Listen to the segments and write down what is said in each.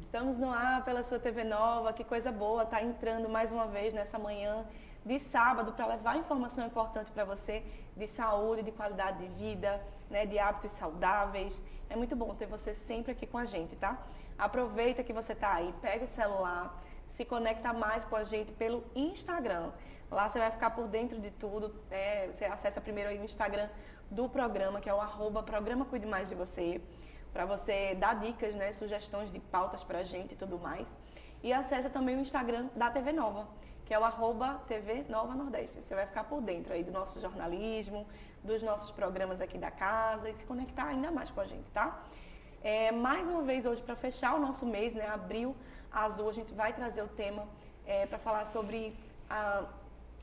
Estamos no ar pela sua TV Nova, que coisa boa, tá entrando mais uma vez nessa manhã de sábado para levar informação importante para você de saúde, de qualidade de vida, né, de hábitos saudáveis. É muito bom ter você sempre aqui com a gente, tá? Aproveita que você tá aí, pega o celular, se conecta mais com a gente pelo Instagram. Lá você vai ficar por dentro de tudo. Você acessa primeiro aí o Instagram do programa, que é o @programa Cuide Mais de Você, para você dar dicas, né, sugestões de pautas para a gente e tudo mais. E acessa também o Instagram da TV Nova, que é o @TV Nova Nordeste. Você vai ficar por dentro aí do nosso jornalismo, dos nossos programas aqui da casa e se conectar ainda mais com a gente, tá? Mais uma vez hoje, para fechar o nosso mês, né, Abril Azul, a gente vai trazer o tema para falar sobre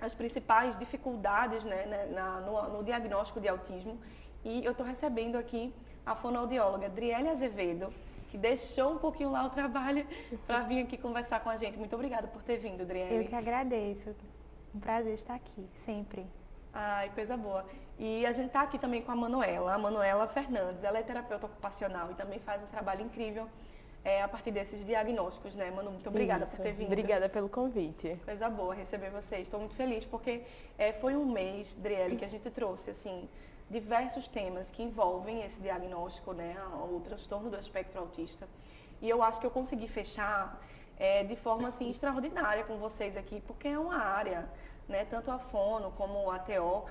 as principais dificuldades, né, no diagnóstico de autismo. E eu estou recebendo aqui a fonoaudióloga Driele Azevedo, que deixou um pouquinho lá o trabalho para vir aqui conversar com a gente. Muito obrigada por ter vindo, Driele. Eu que agradeço. Um prazer estar aqui, sempre. Ai, coisa boa. E a gente está aqui também com a Manuela Fernandes. Ela é terapeuta ocupacional e também faz um trabalho incrível a partir desses diagnósticos, né, Manu? Muito obrigada por ter vindo. Obrigada pelo convite. Coisa boa receber vocês. Estou muito feliz porque foi um mês, Driele, que a gente trouxe, assim, diversos temas que envolvem esse diagnóstico, né, o transtorno do espectro autista. E eu acho que eu consegui fechar de forma assim extraordinária com vocês aqui, porque é uma área, né, tanto a Fono como a TO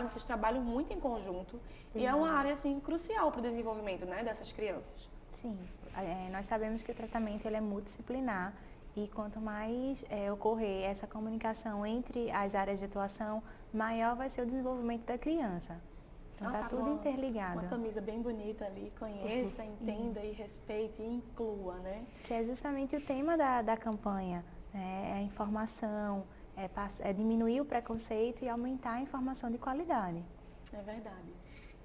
vocês trabalham muito em conjunto e é uma área assim crucial para o desenvolvimento, né, dessas crianças. Sim, nós sabemos que o tratamento ele é multidisciplinar e quanto mais ocorrer essa comunicação entre as áreas de atuação, maior vai ser o desenvolvimento da criança. Então está tudo interligado. Uma camisa bem bonita ali, conheça, entenda e respeite e inclua, né? Que é justamente o tema da campanha, né? É a informação, é diminuir o preconceito e aumentar a informação de qualidade. É verdade.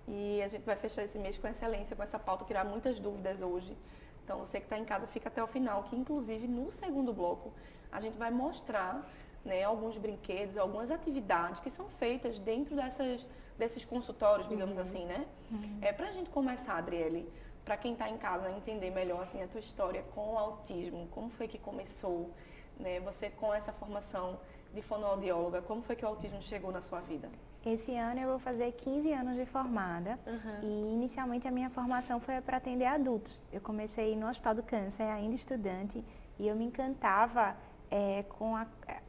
E a gente vai fechar esse mês com excelência, com essa pauta, tirar muitas dúvidas hoje. Então você que está em casa fica até o final, que inclusive no segundo bloco a gente vai mostrar, né, alguns brinquedos, algumas atividades que são feitas dentro desses consultórios, digamos assim, né? Para a gente começar, Adriele, para quem está em casa entender melhor assim, a tua história com o autismo, como foi que começou, né? Você com essa formação de fonoaudióloga, como foi que o autismo chegou na sua vida? Esse ano eu vou fazer 15 anos de formada e inicialmente a minha formação foi para atender adultos. Eu comecei no Hospital do Câncer, ainda estudante, e eu me encantava com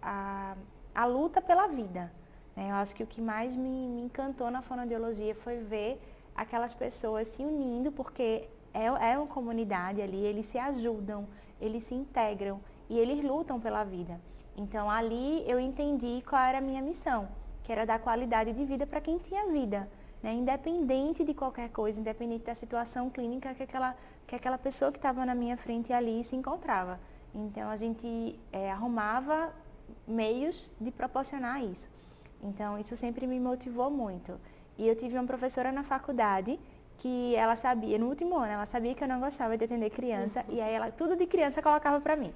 a luta pela vida. Eu acho que o que mais me encantou na fonoaudiologia foi ver aquelas pessoas se unindo, porque é uma comunidade ali, eles se ajudam, eles se integram e eles lutam pela vida. Então ali eu entendi qual era a minha missão, que era dar qualidade de vida para quem tinha vida, né? Independente de qualquer coisa, independente da situação clínica que aquela pessoa que estava na minha frente ali se encontrava. Então a gente arrumava meios de proporcionar isso. Então isso sempre me motivou muito. E eu tive uma professora na faculdade que ela sabia, no último ano, ela sabia que eu não gostava de atender criança e aí ela tudo de criança colocava para mim.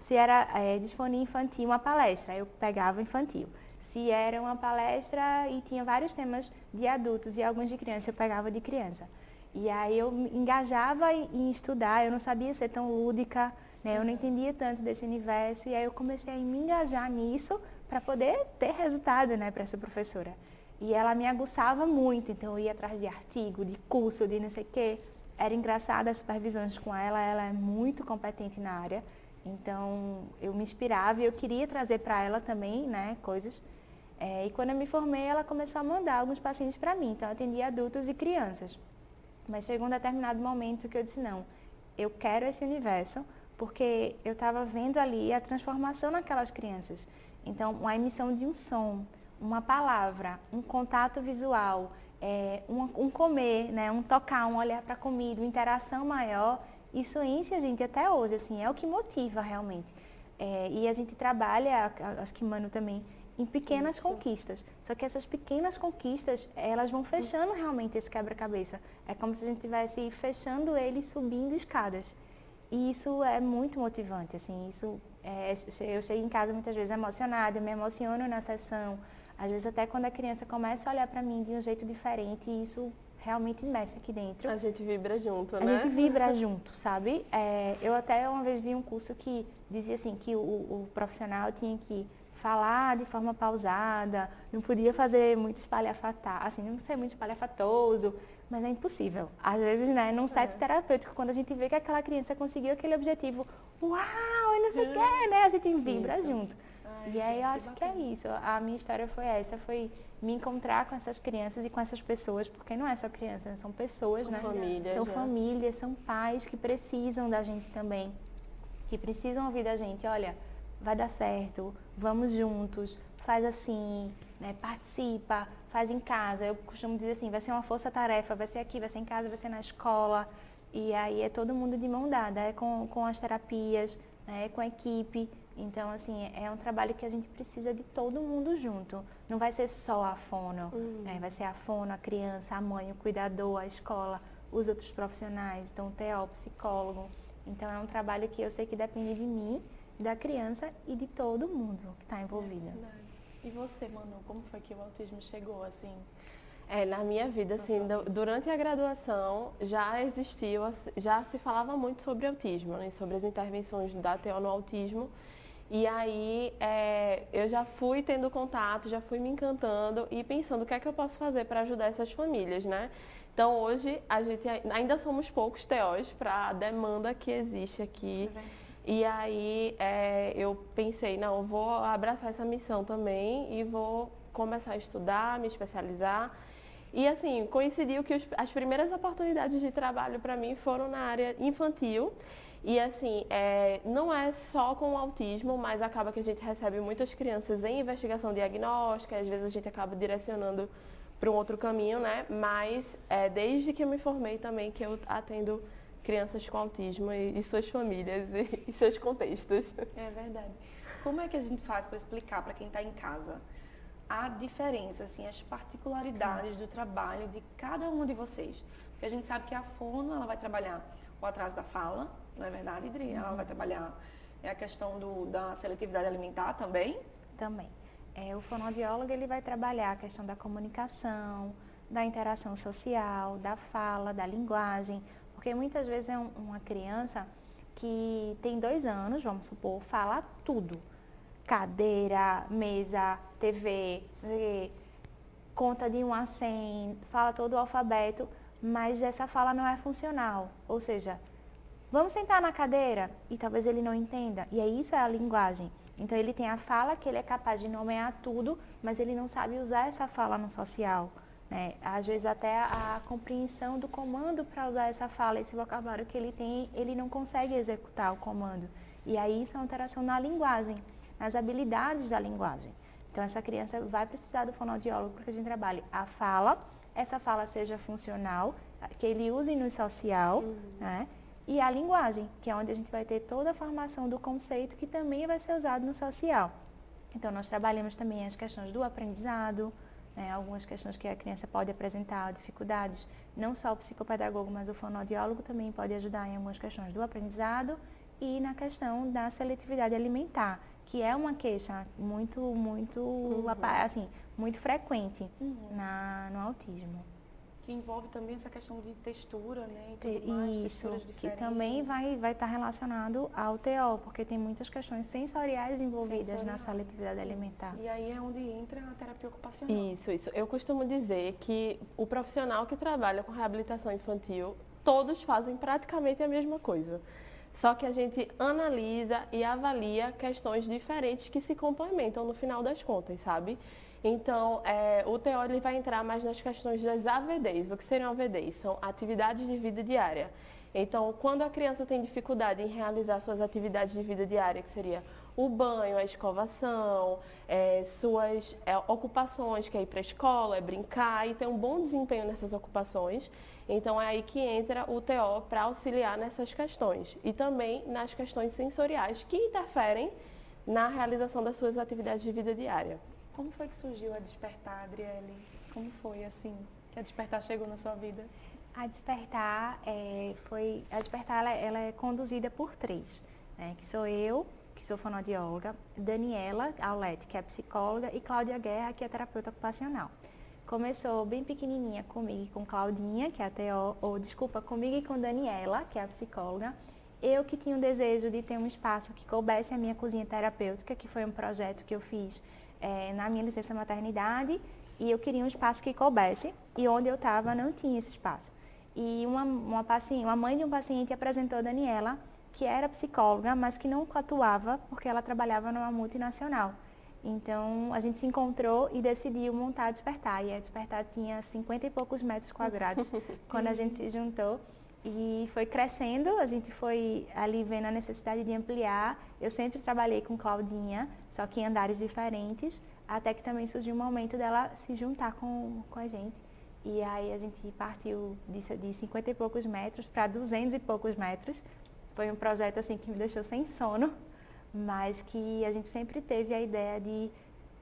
Se era disfonia infantil, uma palestra, eu pegava infantil. Se era uma palestra e tinha vários temas de adultos e alguns de criança, eu pegava de criança. E aí eu me engajava em estudar, eu não sabia ser tão lúdica, né? Eu não entendia tanto desse universo e aí eu comecei a me engajar nisso para poder ter resultado, né, para essa professora. E ela me aguçava muito, então eu ia atrás de artigo, de curso, de não sei o quê. Era engraçada as supervisões com ela é muito competente na área. Então eu me inspirava e eu queria trazer para ela também, né, coisas. E quando eu me formei, ela começou a mandar alguns pacientes para mim. Então eu atendia adultos e crianças. Mas chegou um determinado momento que eu disse, não, eu quero esse universo, porque eu estava vendo ali a transformação naquelas crianças. Então, a emissão de um som, uma palavra, um contato visual, um comer, né, um tocar, um olhar para a comida, uma interação maior, isso enche a gente até hoje, assim, é o que motiva realmente. E a gente trabalha, acho que Manu também, em pequenas conquistas. Só que essas pequenas conquistas, elas vão fechando realmente esse quebra-cabeça. É como se a gente estivesse fechando ele, subindo escadas. E isso é muito motivante, assim, eu chego em casa muitas vezes emocionada, eu me emociono na sessão, às vezes até quando a criança começa a olhar para mim de um jeito diferente, isso realmente mexe aqui dentro. A gente vibra junto, A né? gente vibra junto, sabe? Eu até uma vez vi um curso que dizia assim, que o profissional tinha que falar de forma pausada, não podia fazer muito assim, não ser muito espalhafatoso, mas é impossível. Às vezes, né, num set terapêutico, quando a gente vê que aquela criança conseguiu aquele objetivo, uau, e não sei o que, né? A gente vibra junto. E aí eu acho que é isso. A minha história foi essa, foi me encontrar com essas crianças e com essas pessoas, porque não é só criança, são pessoas, São né? famílias, São né? famílias, são pais que precisam da gente também, que precisam ouvir da gente, olha, vai dar certo, vamos juntos, faz assim, né? Participa, faz em casa. Eu costumo dizer assim, vai ser uma força-tarefa, vai ser aqui, vai ser em casa, vai ser na escola. E aí é todo mundo de mão dada, é com as terapias, né? Com a equipe. Então, assim, é um trabalho que a gente precisa de todo mundo junto. Não vai ser só a fono, né? Vai ser a fono, a criança, a mãe, o cuidador, a escola, os outros profissionais, então o TO, psicólogo. Então, é um trabalho que eu sei que depende de mim, da criança e de todo mundo que está envolvido. E você, Manu, como foi que o autismo chegou, assim? Na minha vida, assim, durante a graduação já existiu, já se falava muito sobre autismo, né? Sobre as intervenções da TO no autismo. E aí eu já fui tendo contato, já fui me encantando e pensando o que é que eu posso fazer para ajudar essas famílias, né? Então hoje a gente ainda somos poucos TOs para a demanda que existe aqui. E aí eu pensei, não, eu vou abraçar essa missão também e vou começar a estudar, me especializar. E assim, coincidiu que as primeiras oportunidades de trabalho para mim foram na área infantil. E assim, não é só com o autismo, mas acaba que a gente recebe muitas crianças em investigação diagnóstica, às vezes a gente acaba direcionando para um outro caminho, né? Mas desde que eu me formei também que eu atendo crianças com autismo e suas famílias e seus contextos. É verdade. Como é que a gente faz para explicar para quem está em casa a diferença, assim, as particularidades do trabalho de cada um de vocês? Porque a gente sabe que a fono, ela vai trabalhar o atraso da fala, não é verdade, Idri? Ela vai trabalhar a questão da seletividade alimentar também? Também. O fonoaudiólogo, ele vai trabalhar a questão da comunicação, da interação social, da fala, da linguagem, porque muitas vezes é uma criança que tem 2 anos, vamos supor, fala tudo. Cadeira, mesa, TV, conta de 1 a 100, fala todo o alfabeto, mas essa fala não é funcional. Ou seja, vamos sentar na cadeira e talvez ele não entenda. E aí isso é a linguagem. Então ele tem a fala que ele é capaz de nomear tudo, mas ele não sabe usar essa fala no social. Né? Às vezes até a compreensão do comando para usar essa fala, esse vocabulário que ele tem, ele não consegue executar o comando. E aí isso é uma alteração na linguagem, nas habilidades da linguagem. Então essa criança vai precisar do fonoaudiólogo para que a gente trabalhe a fala, essa fala seja funcional, que ele use no social, né? E a linguagem, que é onde a gente vai ter toda a formação do conceito que também vai ser usado no social. Então nós trabalhamos também as questões do aprendizado, né? Algumas questões que a criança pode apresentar, dificuldades, não só o psicopedagogo, mas o fonoaudiólogo também pode ajudar em algumas questões do aprendizado e na questão da seletividade alimentar, que é uma queixa muito assim, muito frequente no autismo. Que envolve também essa questão de textura, né? E tudo mais, isso, texturas que diferentes. também vai estar relacionado ao TO, porque tem muitas questões sensoriais envolvidas na seletividade alimentar. E aí é onde entra a terapia ocupacional. Isso. Eu costumo dizer que o profissional que trabalha com reabilitação infantil, todos fazem praticamente a mesma coisa. Só que a gente analisa e avalia questões diferentes que se complementam no final das contas, sabe? Então, o TO ele vai entrar mais nas questões das AVDs. O que seriam AVDs? São atividades de vida diária. Então, quando a criança tem dificuldade em realizar suas atividades de vida diária, que seria o banho, a escovação, suas ocupações, que é ir para a escola, é brincar e ter um bom desempenho nessas ocupações. Então, é aí que entra o TO para auxiliar nessas questões. E também nas questões sensoriais, que interferem na realização das suas atividades de vida diária. Como foi que surgiu a Despertar, Adriele? Como foi, assim, que a Despertar chegou na sua vida? A Despertar, ela é conduzida por 3, né? Que sou eu, que sou fonoaudióloga, Daniela Aulete, que é psicóloga, e Cláudia Guerra, que é terapeuta ocupacional. começou bem pequenininha comigo e com Claudinha, que é a TO, comigo e com Daniela, que é a psicóloga. Eu que tinha o desejo de ter um espaço que coubesse a minha cozinha terapêutica, que foi um projeto que eu fiz na minha licença maternidade, e eu queria um espaço que coubesse, e onde eu estava não tinha esse espaço. E uma mãe de um paciente apresentou a Daniela, que era psicóloga, mas que não atuava porque ela trabalhava numa multinacional. Então, a gente se encontrou e decidiu montar a Despertar. E a Despertar tinha 50 e poucos metros quadrados quando a gente se juntou. E foi crescendo, a gente foi ali vendo a necessidade de ampliar. Eu sempre trabalhei com Claudinha, só que em andares diferentes, até que também surgiu o momento dela se juntar com a gente. E aí a gente partiu de 50 e poucos metros para 200 e poucos metros. Foi um projeto assim que me deixou sem sono, mas que a gente sempre teve a ideia de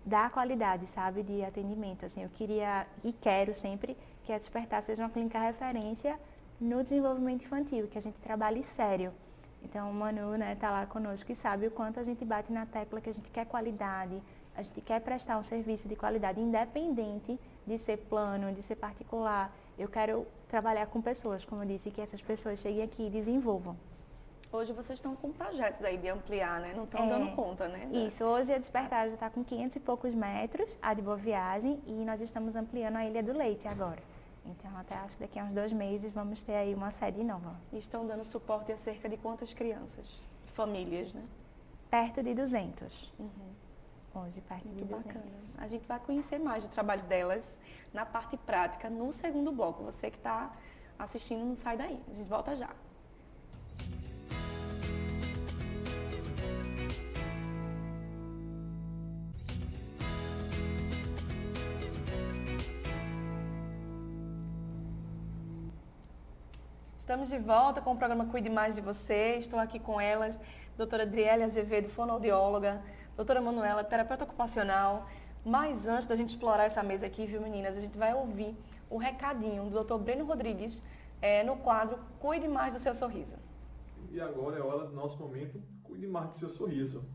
dar qualidade, sabe, de atendimento. Assim, eu queria e quero sempre que a Despertar seja uma clínica referência no desenvolvimento infantil, que a gente trabalhe sério. Então, o Manu, né, tá lá conosco e sabe o quanto a gente bate na tecla que a gente quer qualidade, a gente quer prestar um serviço de qualidade independente de ser plano, de ser particular. Eu quero trabalhar com pessoas, como eu disse, que essas pessoas cheguem aqui e desenvolvam. Hoje vocês estão com projetos aí de ampliar, né? Não estão dando conta, né? Isso, hoje a Despertar já está com 500 e poucos metros, a de Boa Viagem, e nós estamos ampliando a Ilha do Leite agora. Então, até acho que daqui a uns 2 meses vamos ter aí uma sede nova. E estão dando suporte a cerca de quantas crianças? Famílias, né? Perto de 200. Hoje, perto Muito de 200. bacana. A gente vai conhecer mais do trabalho delas na parte prática, no segundo bloco. Você que está assistindo, não sai daí. A gente volta já. Estamos de volta com o programa Cuide Mais de Você. Estou aqui com elas, doutora Adriele Azevedo, fonoaudióloga, doutora Manuela, terapeuta ocupacional. Mas antes da gente explorar essa mesa aqui, viu, meninas, a gente vai ouvir o recadinho do doutor Breno Rodrigues no quadro Cuide Mais do Seu Sorriso. E agora é a hora do nosso momento Cuide Mais do Seu Sorriso.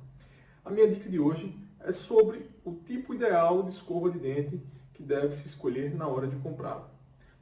A minha dica de hoje é sobre o tipo ideal de escova de dente que deve se escolher na hora de comprar.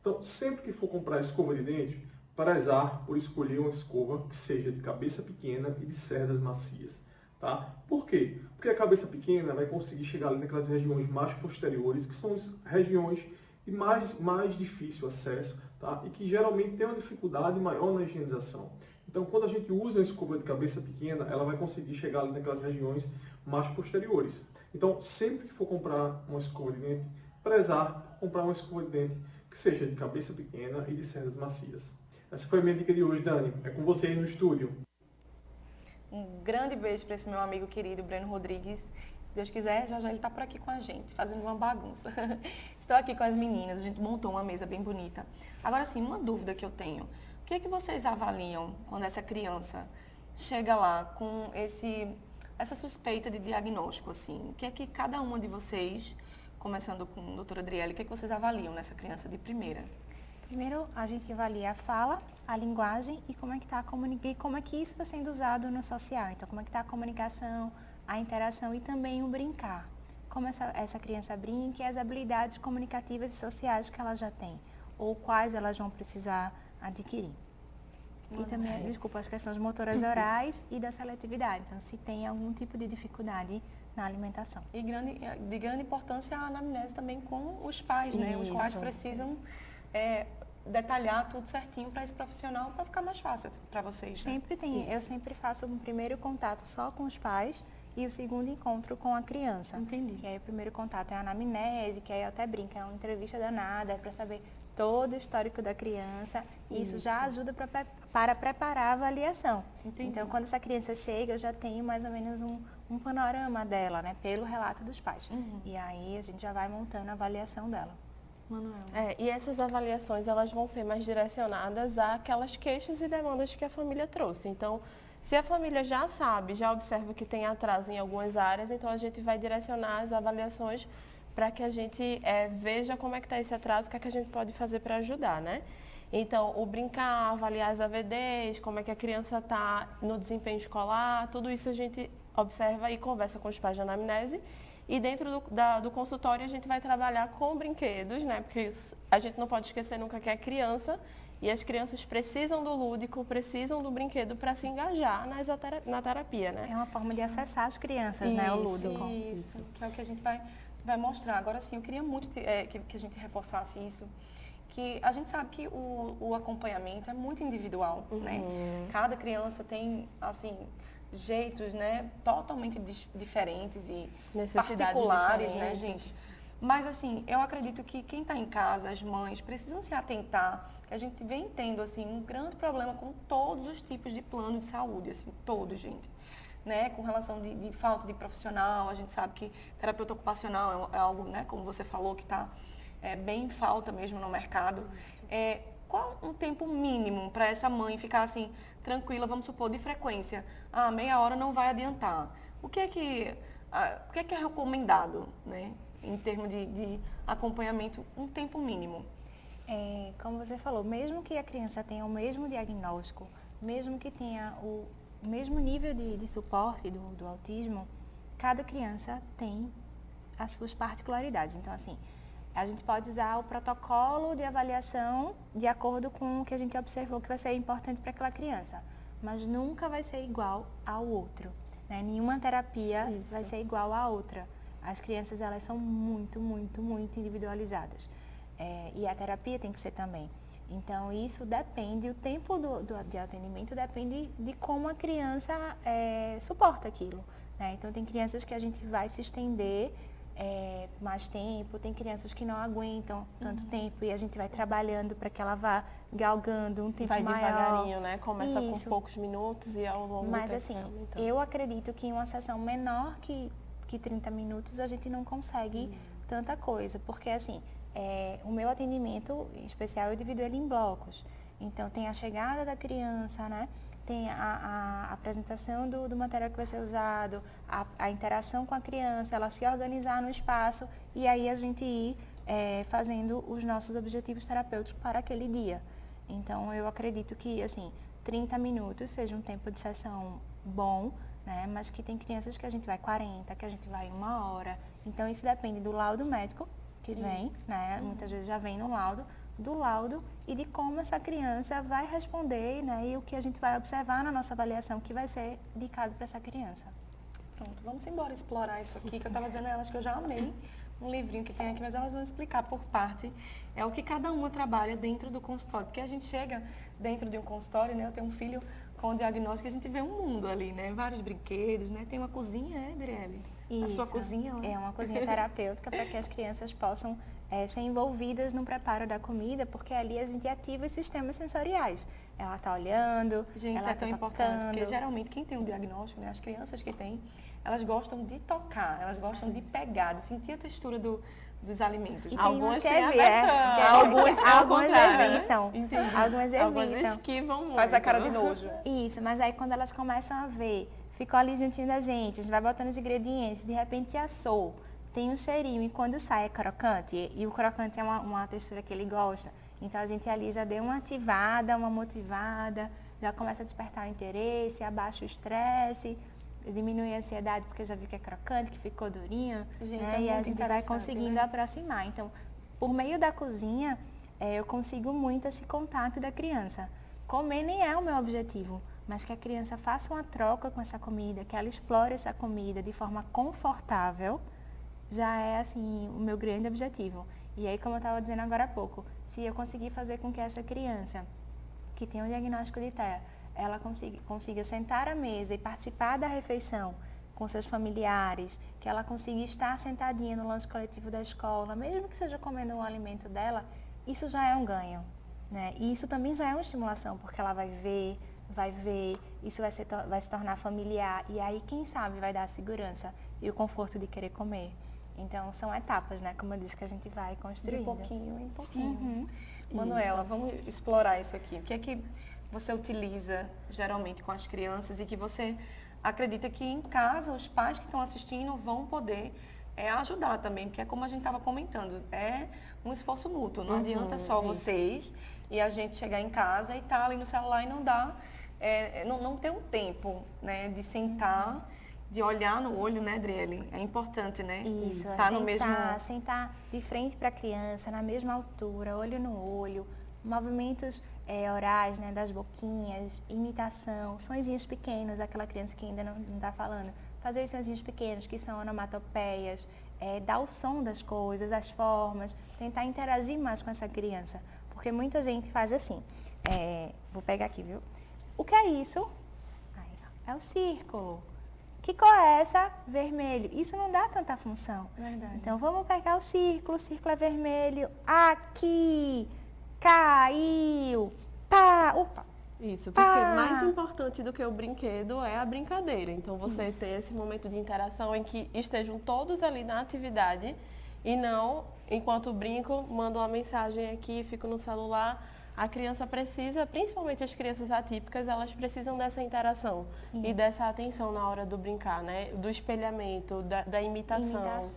Então, sempre que for comprar escova de dente, prezar por escolher uma escova que seja de cabeça pequena e de cerdas macias. Tá? Por quê? Porque a cabeça pequena vai conseguir chegar ali naquelas regiões mais posteriores, que são as regiões de mais difícil acesso, tá? E que geralmente tem uma dificuldade maior na higienização. Então, quando a gente usa a escova de cabeça pequena, ela vai conseguir chegar ali naquelas regiões mais posteriores. Então, sempre que for comprar uma escova de dente, prezar por comprar uma escova de dente que seja de cabeça pequena e de cerdas macias. Essa foi a minha dica de hoje, Dani. É com você aí no estúdio. Um grande beijo para esse meu amigo querido, Breno Rodrigues. Se Deus quiser, já já ele está por aqui com a gente, fazendo uma bagunça. Estou aqui com as meninas, a gente montou uma mesa bem bonita. Agora sim, uma dúvida que eu tenho. O que é que vocês avaliam quando essa criança chega lá com essa suspeita de diagnóstico, assim? O que é que cada uma de vocês, começando com a doutora Adriele, o que é que vocês avaliam nessa criança de primeira? Primeiro, a gente avalia a fala, a linguagem e como é que isso está sendo usado no social. Então, como é que está a comunicação, a interação e também o brincar. Como essa criança brinca e as habilidades comunicativas e sociais que ela já tem, ou quais elas vão precisar adquirir. E também, as questões motoras orais e da seletividade. Então, se tem algum tipo de dificuldade na alimentação. E de grande importância a anamnese também com os pais, né? Os pais precisam detalhar tudo certinho para esse profissional, para ficar mais fácil para vocês. Sempre tem. Eu sempre faço um primeiro contato só com os pais e o segundo encontro com a criança. Entendi. E aí o primeiro contato é a anamnese, que aí eu até brinco, é uma entrevista danada, é para saber todo o histórico da criança. E isso já ajuda para preparar a avaliação. Entendi. Então, quando essa criança chega, eu já tenho mais ou menos um panorama dela, né? Pelo relato dos pais. E aí a gente já vai montando a avaliação dela. Manuel. E essas avaliações, elas vão ser mais direcionadas àquelas queixas e demandas que a família trouxe. Então, se a família já sabe, já observa que tem atraso em algumas áreas, então a gente vai direcionar as avaliações para que a gente veja como é que está esse atraso, o que é que a gente pode fazer para ajudar, né? Então, o brincar, avaliar as AVDs, como é que a criança está no desempenho escolar, tudo isso a gente observa e conversa com os pais de anamnese. E dentro do consultório a gente vai trabalhar com brinquedos, né? Porque a gente não pode esquecer nunca que é criança e as crianças precisam do lúdico, precisam do brinquedo para se engajar na terapia, né? É uma forma de acessar as crianças, né? O lúdico. Isso, que é o que a gente vai mostrar. Agora sim, eu queria muito que a gente reforçasse isso, que a gente sabe que o acompanhamento é muito individual, né? Cada criança tem, assim, jeitos, né, totalmente diferentes e particulares, né, gente? Mas, assim, eu acredito que quem está em casa, as mães, precisam se atentar, que a gente vem tendo, assim, um grande problema com todos os tipos de plano de saúde, assim, todos, gente. Né, com relação de falta de profissional, a gente sabe que terapeuta ocupacional é algo, né, como você falou, que está bem em falta mesmo no mercado. Qual um tempo mínimo para essa mãe ficar assim, tranquila, vamos supor, de frequência? Meia hora não vai adiantar. O que é que é recomendado, né, em termos de acompanhamento, um tempo mínimo? Como você falou, mesmo que a criança tenha o mesmo diagnóstico, mesmo que tenha o mesmo nível de suporte do autismo, cada criança tem as suas particularidades. Então, assim, a gente pode usar o protocolo de avaliação de acordo com o que a gente observou que vai ser importante para aquela criança, mas nunca vai ser igual ao outro, né? Nenhuma terapia vai ser igual à outra. As crianças, elas são muito, muito, muito individualizadas. E a terapia tem que ser também. Então, isso depende, o tempo de atendimento depende de como a criança suporta aquilo, né? Então, tem crianças que a gente vai se estender mais tempo, tem crianças que não aguentam tanto tempo e a gente vai trabalhando para que ela vá galgando um tempo maior. Vai devagarinho, né? Começa com poucos minutos e ao longo do tempo. Mas, assim, eu acredito que em uma sessão menor que 30 minutos a gente não consegue tanta coisa, porque, assim, o meu atendimento, em especial, eu divido ele em blocos. Então, tem a chegada da criança, né? Tem a apresentação do material que vai ser usado, a interação com a criança, ela se organizar no espaço e aí a gente ir fazendo os nossos objetivos terapêuticos para aquele dia. Então, eu acredito que, assim, 30 minutos seja um tempo de sessão bom, né? Mas que tem crianças que a gente vai 40, que a gente vai 1 hora. Então, isso depende do laudo médico que vem, né? Muitas vezes já vem no laudo, do laudo e de como essa criança vai responder, né? E o que a gente vai observar na nossa avaliação que vai ser indicado para essa criança. Pronto, vamos embora explorar isso aqui, que eu estava dizendo a elas que eu já amei um livrinho que tem aqui, mas elas vão explicar por parte o que cada uma trabalha dentro do consultório. Porque a gente chega dentro de um consultório, né? Eu tenho um filho com diagnóstico, a gente vê um mundo ali, né? Vários brinquedos, né? Tem uma cozinha, Adriele? Isso, a sua cozinha? É uma cozinha terapêutica para que as crianças possam ser envolvidas no preparo da comida, porque ali a gente ativa os sistemas sensoriais. Ela está olhando, gente, ela é tão importante, porque geralmente quem tem um diagnóstico, né, as crianças que têm, elas gostam de tocar, elas gostam de pegar, de sentir a textura dos alimentos. Algumas têm aversão, algumas evitam. Entendi. Algumas evitam. Algumas esquivam muito. Faz a cara de nojo. Isso, mas aí quando elas começam a ver, ficam ali juntinho da gente, a gente vai botando os ingredientes, de repente assou, tem um cheirinho e quando sai é crocante, e o crocante é uma textura que ele gosta, então a gente ali já deu uma ativada, uma motivada, já começa a despertar o interesse, abaixa o estresse, diminui a ansiedade porque já viu que é crocante, que ficou durinho, gente, né? E a gente vai conseguindo aproximar. Então, por meio da cozinha, eu consigo muito esse contato da criança. Comer nem é o meu objetivo, mas que a criança faça uma troca com essa comida, que ela explore essa comida de forma confortável, já é, assim, o meu grande objetivo. E aí, como eu estava dizendo agora há pouco, se eu conseguir fazer com que essa criança, que tem um diagnóstico de TEA, ela consiga sentar à mesa e participar da refeição com seus familiares, que ela consiga estar sentadinha no lanche coletivo da escola, mesmo que seja comendo um alimento dela, isso já é um ganho, né? E isso também já é uma estimulação, porque ela vai ver, isso vai se tornar familiar, e aí, quem sabe, vai dar a segurança e o conforto de querer comer. Então, são etapas, né? Como eu disse, que a gente vai construindo. De pouquinho em pouquinho. Manuela, vamos explorar isso aqui. O que é que você utiliza geralmente com as crianças e que você acredita que em casa os pais que estão assistindo vão poder ajudar também, porque é como a gente estava comentando, é um esforço mútuo, não adianta só vocês e a gente chegar em casa e estar ali no celular e não dar, não ter um tempo, né, de sentar de olhar no olho, né, Adriele? É importante, né? Isso, Tá no mesmo... sentar de frente para a criança, na mesma altura, olho no olho, movimentos orais, né, das boquinhas, imitação, sonzinhos pequenos, aquela criança que ainda não está falando. Fazer os sonzinhos pequenos, que são onomatopeias, dar o som das coisas, as formas, tentar interagir mais com essa criança. Porque muita gente faz assim, vou pegar aqui, viu? O que é isso? Aí, ó, é o círculo. Que cor é essa? Vermelho. Isso não dá tanta função. Verdade. Então, vamos pegar o círculo é vermelho. Aqui, caiu, pá, opa. Isso, porque mais importante do que o brinquedo é a brincadeira. Então, você ter esse momento de interação em que estejam todos ali na atividade e não, enquanto brinco, mando uma mensagem aqui, fico no celular. A criança precisa, principalmente as crianças atípicas, elas precisam dessa interação e dessa atenção na hora do brincar, né? Do espelhamento, da imitação.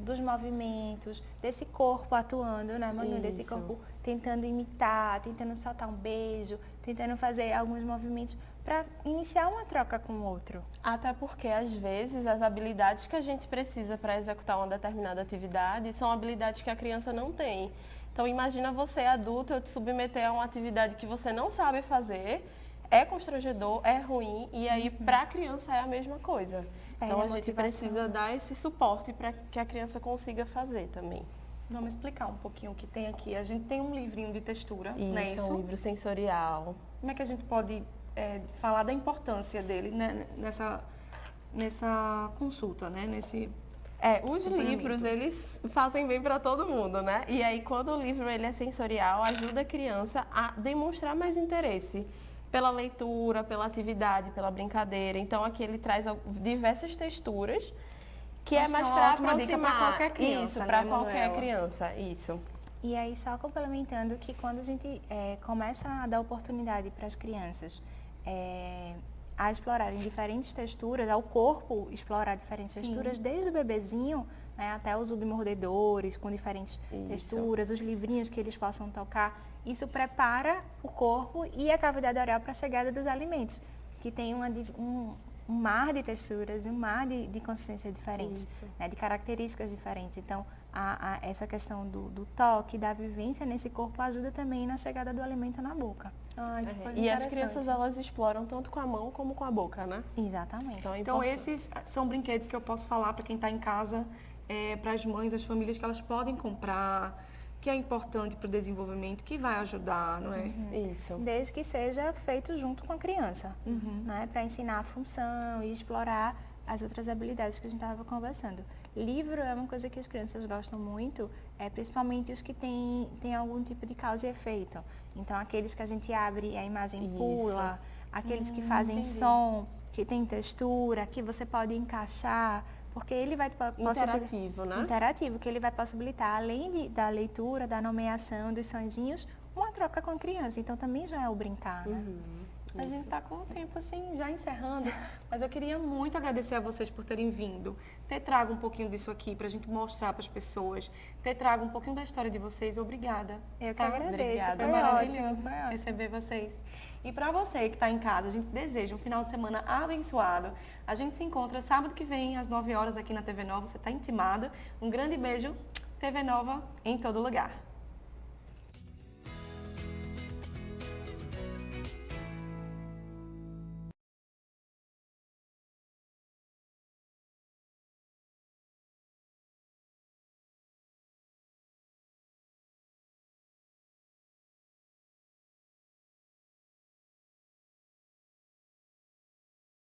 Dos movimentos, desse corpo atuando, né, Manu? Desse corpo tentando imitar, tentando soltar um beijo, tentando fazer alguns movimentos para iniciar uma troca com o outro. Até porque, às vezes, as habilidades que a gente precisa para executar uma determinada atividade são habilidades que a criança não tem. Então, imagina você, adulto, eu te submeter a uma atividade que você não sabe fazer, é constrangedor, é ruim, e aí para a criança é a mesma coisa. Então, a gente precisa dar esse suporte para que a criança consiga fazer também. Vamos explicar um pouquinho o que tem aqui. A gente tem um livrinho de textura, não é Isso, isso? é um livro sensorial. Como é que a gente pode falar da importância dele, né, nessa consulta, né? Os livros, eles fazem bem para todo mundo, né? E aí, quando o livro ele é sensorial, ajuda a criança a demonstrar mais interesse pela leitura, pela atividade, pela brincadeira. Então, aqui ele traz diversas texturas, que é mais para aproximar para qualquer criança, isso, né, para qualquer Manuela? criança, isso. E aí, só complementando que quando a gente começa a dar oportunidade para as crianças a explorarem diferentes texturas, ao corpo explorar diferentes texturas, desde o bebezinho, né, até o uso de mordedores com diferentes texturas, os livrinhos que eles possam tocar, isso prepara o corpo e a cavidade oral para a chegada dos alimentos, que tem um mar de texturas, um mar de consistência diferentes, né, de características diferentes. Então, essa questão do toque, da vivência nesse corpo ajuda também na chegada do alimento na boca. Ai, que coisa E as interessante. crianças, elas exploram tanto com a mão como com a boca, né? Exatamente. Então, esses são brinquedos que eu posso falar para quem está em casa, para as mães, as famílias, que elas podem comprar, que é importante para o desenvolvimento, que vai ajudar, não é? Isso. Desde que seja feito junto com a criança, né? Para ensinar a função e explorar as outras habilidades que a gente estava conversando. Livro é uma coisa que as crianças gostam muito, principalmente os que têm algum tipo de causa e efeito. Então, aqueles que a gente abre e a imagem pula, aqueles que fazem som, que tem textura, que você pode encaixar, porque ele vai Interativo, né? Interativo, que ele vai possibilitar, além da leitura, da nomeação, dos sonzinhos, uma troca com a criança. Então, também já é o brincar, né? A gente está com o tempo assim, já encerrando, mas eu queria muito agradecer a vocês por terem vindo, ter trago um pouquinho disso aqui para a gente mostrar para as pessoas, ter trago um pouquinho da história de vocês. Obrigada. Eu que agradeço, Obrigada. foi Maravilhoso ótimo. receber vocês. E para você que está em casa, a gente deseja um final de semana abençoado. A gente se encontra sábado que vem, às 9 horas, aqui na TV Nova. Você está intimada. Um grande beijo. TV Nova em todo lugar.